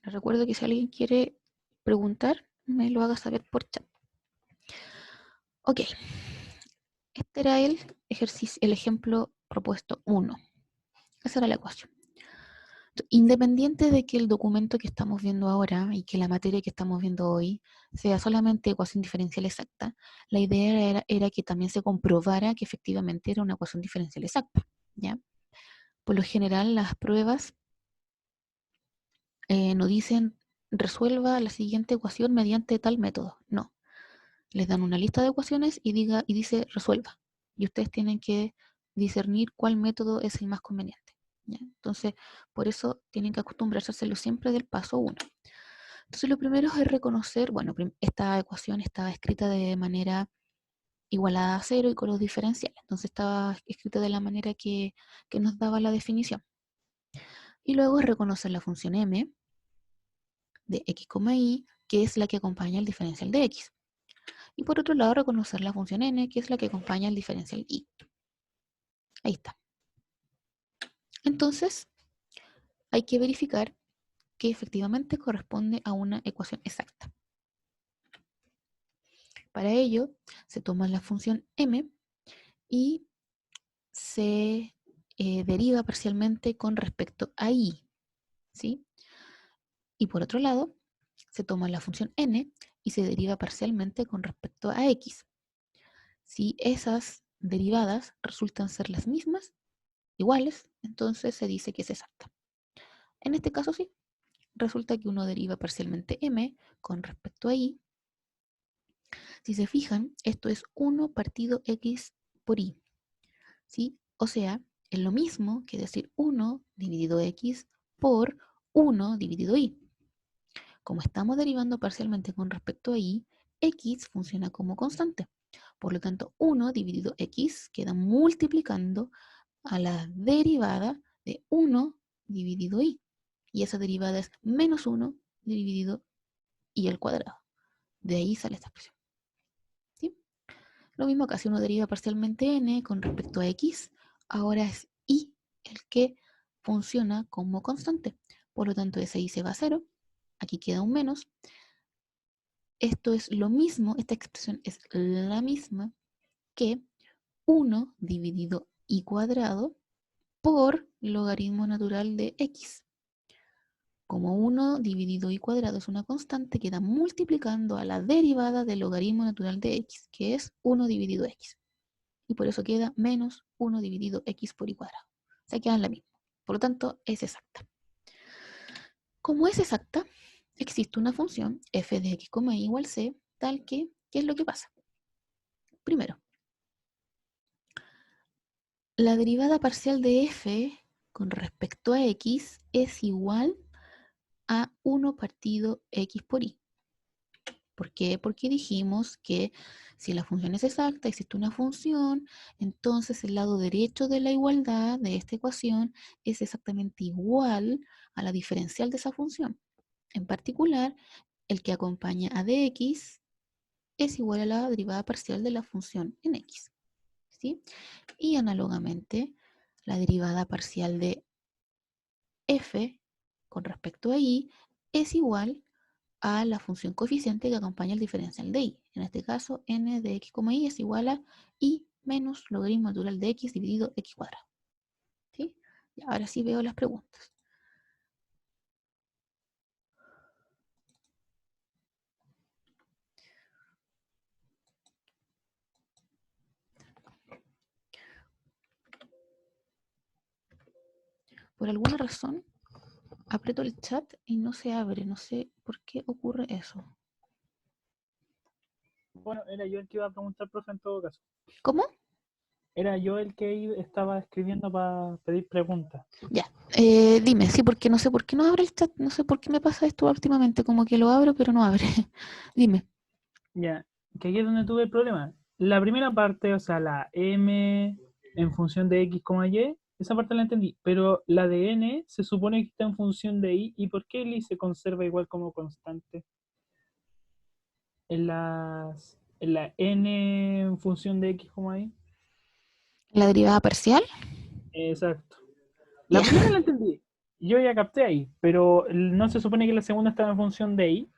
Les recuerdo que si alguien quiere preguntar, me lo haga saber por chat. Ok, este era el ejercicio, el ejemplo propuesto 1. Esa era la ecuación. Independiente de que el documento que estamos viendo ahora y que la materia que estamos viendo hoy sea solamente ecuación diferencial exacta, la idea era que también se comprobara que efectivamente era una ecuación diferencial exacta, ¿ya? Por lo general, las pruebas no dicen resuelva la siguiente ecuación mediante tal método. No. Les dan una lista de ecuaciones y dice resuelva. Y ustedes tienen que discernir cuál método es el más conveniente, ¿ya? Entonces, por eso tienen que acostumbrarse a hacerlo siempre del paso 1. Entonces, lo primero es reconocer, bueno, esta ecuación estaba escrita de manera igualada a cero y con los diferenciales. Entonces, estaba escrita de la manera que nos daba la definición. Y luego es reconocer la función m de x, y, que es la que acompaña el diferencial de x. Y por otro lado, reconocer la función n, que es la que acompaña el diferencial y. Ahí está. Entonces, hay que verificar que efectivamente corresponde a una ecuación exacta. Para ello, se toma la función m y se deriva parcialmente con respecto a y, ¿sí? Y por otro lado, se toma la función n y se deriva parcialmente con respecto a x. Si esas derivadas resultan ser las mismas, iguales, entonces se dice que es exacta. En este caso sí, resulta que uno deriva parcialmente m con respecto a y. Si se fijan, esto es 1 partido x por y, ¿sí? O sea, es lo mismo que decir 1 dividido x por 1 dividido y. Como estamos derivando parcialmente con respecto a y, x funciona como constante. Por lo tanto, 1 dividido x queda multiplicando a la derivada de 1 dividido y. Y esa derivada es menos 1 dividido y al cuadrado. De ahí sale esta expresión, ¿sí? Lo mismo acá, si uno deriva parcialmente n con respecto a x, ahora es y el que funciona como constante. Por lo tanto, ese y se va a 0. Aquí queda un menos. Esto es lo mismo, esta expresión es la misma que 1 dividido y cuadrado por logaritmo natural de x. Como 1 dividido y cuadrado es una constante, queda multiplicando a la derivada del logaritmo natural de x, que es 1 dividido x. Y por eso queda menos 1 dividido x por y cuadrado. O sea, quedan la misma. Por lo tanto, es exacta. Como es exacta, existe una función f de x, y igual c, tal que, ¿qué es lo que pasa? Primero, la derivada parcial de f con respecto a x es igual a 1 partido x por y. ¿Por qué? Porque dijimos que si la función es exacta, existe una función, entonces el lado derecho de la igualdad de esta ecuación es exactamente igual a la diferencial de esa función. En particular, el que acompaña a dx es igual a la derivada parcial de la función en x, ¿sí? Y análogamente, la derivada parcial de f con respecto a y es igual a la función coeficiente que acompaña el diferencial de y. En este caso, n de x, y es igual a y menos logaritmo natural de x dividido x cuadrado. ¿Sí? Y ahora sí veo las preguntas. Por alguna razón, aprieto el chat y no se abre. No sé por qué ocurre eso. Bueno, era yo el que iba a preguntar, profe, en todo caso. ¿Cómo? Era yo el que estaba escribiendo para pedir preguntas. Ya. Dime, sí, porque no sé por qué no abre el chat. No sé por qué me pasa esto últimamente. Como que lo abro, pero no abre. Dime. Ya, que aquí es donde tuve el problema. La primera parte, o sea, la m en función de x, y, esa parte la entendí. Pero la de n se supone que está en función de y. ¿Y por qué el y se conserva igual como constante? En la n en función de x, y. ¿La derivada parcial? Exacto. La Ya. primera la entendí. yo ya capté ahí, pero ¿no se supone que la segunda estaba en función de y?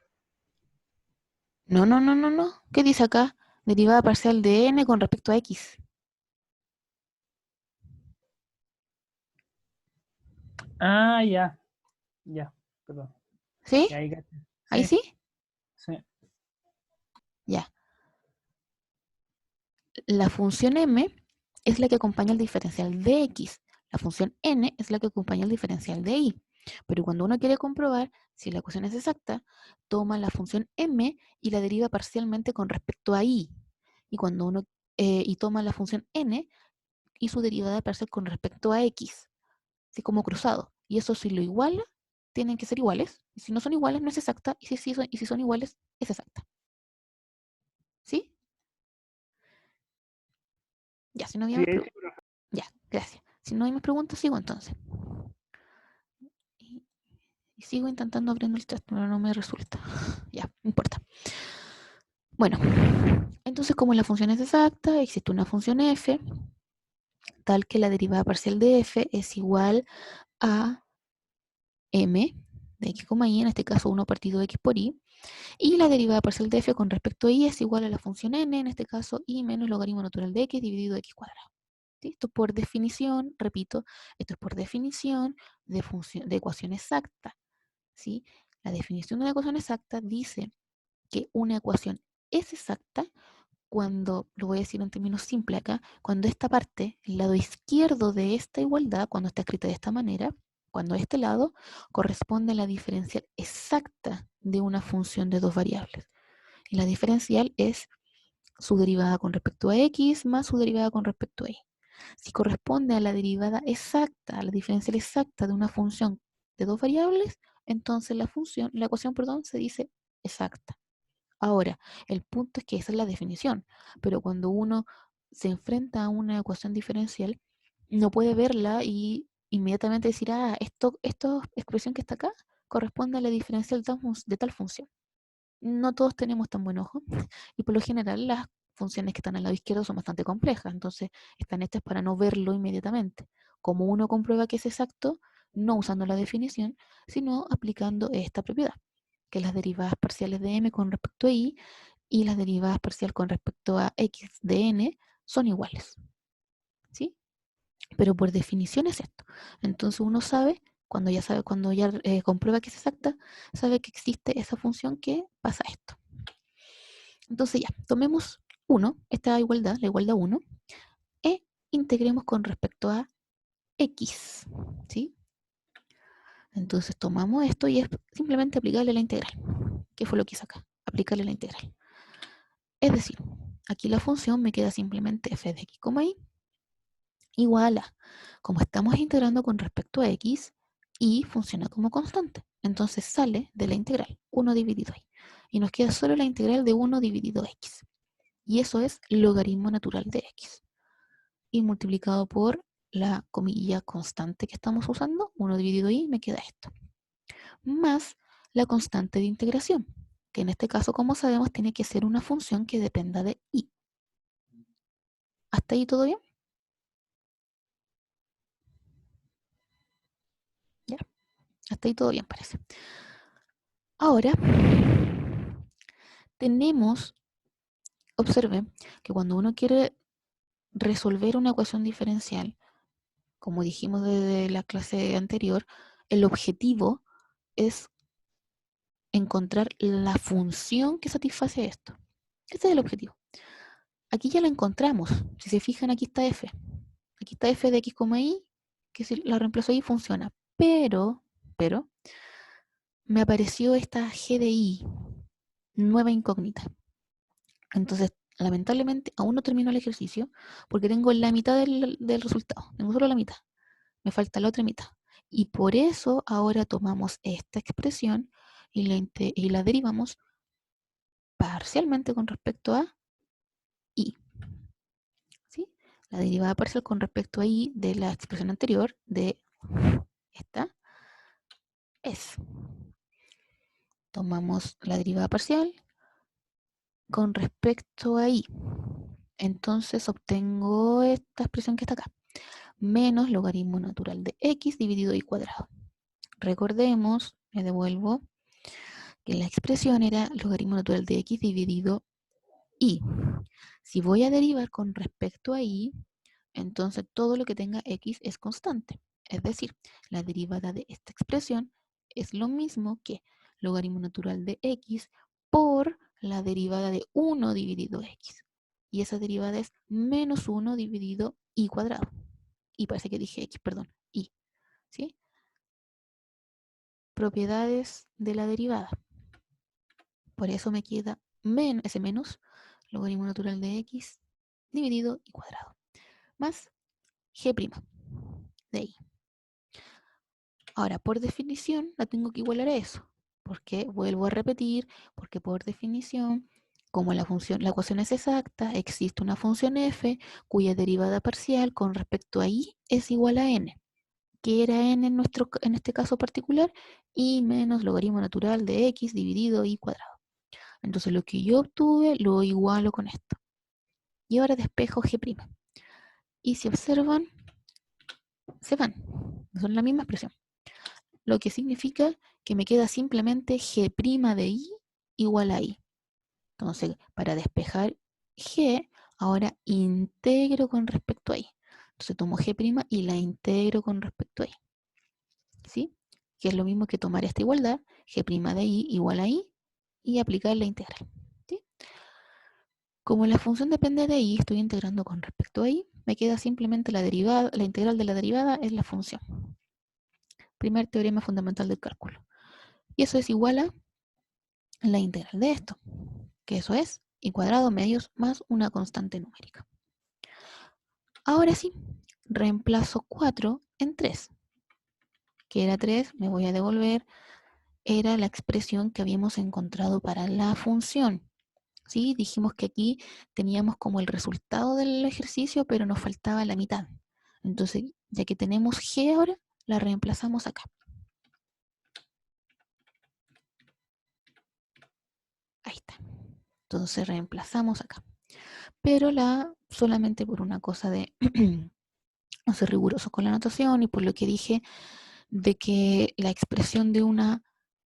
No, no, no, no, no. ¿Qué dice acá? Derivada parcial de n con respecto a x. Ah, ya, ya, perdón. ¿Sí? Ya ahí caché. ¿Ahí Sí, sí? sí. Ya. La función m es la que acompaña el diferencial de x. La función n es la que acompaña el diferencial de y. Pero cuando uno quiere comprobar si la ecuación es exacta, toma la función m y la deriva parcialmente con respecto a y. Y cuando uno y toma la función n y su derivada parcial con respecto a x, así como cruzado. Y eso si lo iguala, tienen que ser iguales. Y si no son iguales, no es exacta. Y si son iguales, es exacta. ¿Sí? Ya, si no había Sí, más preguntas. Ya, gracias. Si no hay más preguntas, sigo entonces. Y, y sigo intentando abriendo el chat, pero no me resulta. Ya, no importa. Bueno, entonces como la función es exacta, existe una función f, tal que la derivada parcial de f es igual a m de x, y, en este caso 1 partido de x por y, y la derivada parcial de f con respecto a y es igual a la función n, en este caso y menos logaritmo natural de x dividido x cuadrado. ¿Sí? Esto por definición, repito, esto es por definición de ecuación exacta. ¿Sí? La definición de una ecuación exacta dice que una ecuación es exacta cuando, lo voy a decir en términos simples acá, cuando esta parte, el lado izquierdo de esta igualdad, cuando está escrita de esta manera, cuando este lado corresponde a la diferencial exacta de una función de dos variables. Y la diferencial es su derivada con respecto a x más su derivada con respecto a y. Si corresponde a la derivada exacta, a la diferencial exacta de una función de dos variables, entonces la ecuación, perdón, se dice exacta. Ahora, el punto es que esa es la definición, pero cuando uno se enfrenta a una ecuación diferencial, no puede verla y inmediatamente decir, ah, esta expresión que está acá corresponde a la diferencial de tal función. No todos tenemos tan buen ojo y por lo general las funciones que están al lado izquierdo son bastante complejas, entonces están hechas para no verlo inmediatamente. Como uno comprueba que es exacto, no usando la definición, sino aplicando esta propiedad, que las derivadas parciales de m con respecto a y las derivadas parciales con respecto a x de n son iguales. ¿Sí? Pero por definición es esto. Entonces uno sabe, cuando ya comprueba que es exacta, sabe que existe esa función que pasa esto. Entonces ya, tomemos 1, esta igualdad, la igualdad 1, e integremos con respecto a x. ¿Sí? Entonces tomamos esto y es simplemente aplicarle la integral. ¿Qué fue lo que hice acá? Aplicarle la integral. Es decir, aquí la función me queda simplemente f de x, y igual a, como estamos integrando con respecto a x, y funciona como constante. Entonces sale de la integral 1 dividido y. Y nos queda solo la integral de 1 dividido x. Y eso es logaritmo natural de x. Y multiplicado por la comilla constante que estamos usando, 1 dividido y, me queda esto. Más la constante de integración, que en este caso, como sabemos, tiene que ser una función que dependa de y. ¿Hasta ahí todo bien? Ya, hasta ahí todo bien parece. Ahora, tenemos, observe, que cuando uno quiere resolver una ecuación diferencial, como dijimos desde la clase anterior, el objetivo es encontrar la función que satisface esto. Ese es el objetivo. Aquí ya la encontramos. Si se fijan, aquí está f. Aquí está f de x, y, que si la reemplazo ahí funciona. Pero, me apareció esta g de i, nueva incógnita. Entonces, lamentablemente, aún no termino el ejercicio porque tengo la mitad del resultado. Tengo solo la mitad. Me falta la otra mitad. Y por eso ahora tomamos esta expresión y la derivamos parcialmente con respecto a y. ¿Sí? La derivada parcial con respecto a y de la expresión anterior de esta es. Tomamos la derivada parcial con respecto a y. Entonces obtengo esta expresión que está acá. Menos logaritmo natural de x dividido y cuadrado. recordemos, me devuelvo, que la expresión era logaritmo natural de x dividido y. Si voy a derivar con respecto a y, entonces todo lo que tenga x es constante. Es decir, la derivada de esta expresión es lo mismo que logaritmo natural de x por la derivada de 1 dividido x. Y esa derivada es menos 1 dividido y cuadrado. Y parece que dije x, perdón, y. ¿Sí? Propiedades de la derivada. Por eso me queda ese menos logaritmo natural de x dividido y cuadrado. Más g' de y. Ahora, por definición, la tengo que igualar a eso. Porque, vuelvo a repetir, porque por definición, como la ecuación es exacta, existe una función f cuya derivada parcial con respecto a y es igual a n. Que era n en este caso particular, y menos logaritmo natural de x dividido y cuadrado. Entonces lo que yo obtuve lo igualo con esto. Y ahora despejo g'. Y si observan, se van. Son la misma expresión. Lo que significa que me queda simplemente g' de y igual a y. Entonces, para despejar g, ahora integro con respecto a y. Entonces tomo g' y la integro con respecto a y. ¿Sí? Que es lo mismo que tomar esta igualdad, g' de y igual a y aplicar la integral. ¿Sí? Como la función depende de y, estoy integrando con respecto a y, me queda simplemente la integral de la derivada es la función. Primer teorema fundamental del cálculo. Y eso es igual a la integral de esto, que eso es y cuadrado medios más una constante numérica. Ahora sí, reemplazo 4 en 3, que era 3, me voy a devolver, era la expresión que habíamos encontrado para la función. ¿Sí? Dijimos que aquí teníamos como el resultado del ejercicio, pero nos faltaba la mitad. Entonces, ya que tenemos g ahora, la reemplazamos acá. Ahí está. Entonces reemplazamos acá. Pero solamente por una cosa de no ser riguroso con la notación y por lo que dije de que la expresión de una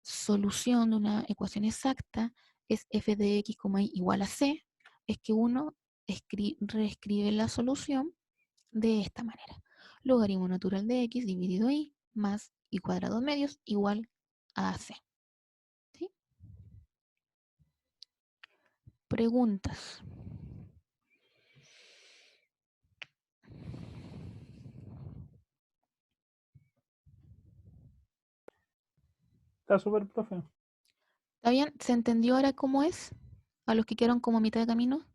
solución de una ecuación exacta es f de x, y igual a c, es que uno reescribe la solución de esta manera. Logaritmo natural de x dividido y más y cuadrado medios igual a c. ¿Sí? Preguntas. Está súper, profe. ¿Está bien? ¿Se entendió ahora cómo es? A los que quedaron como a mitad de camino.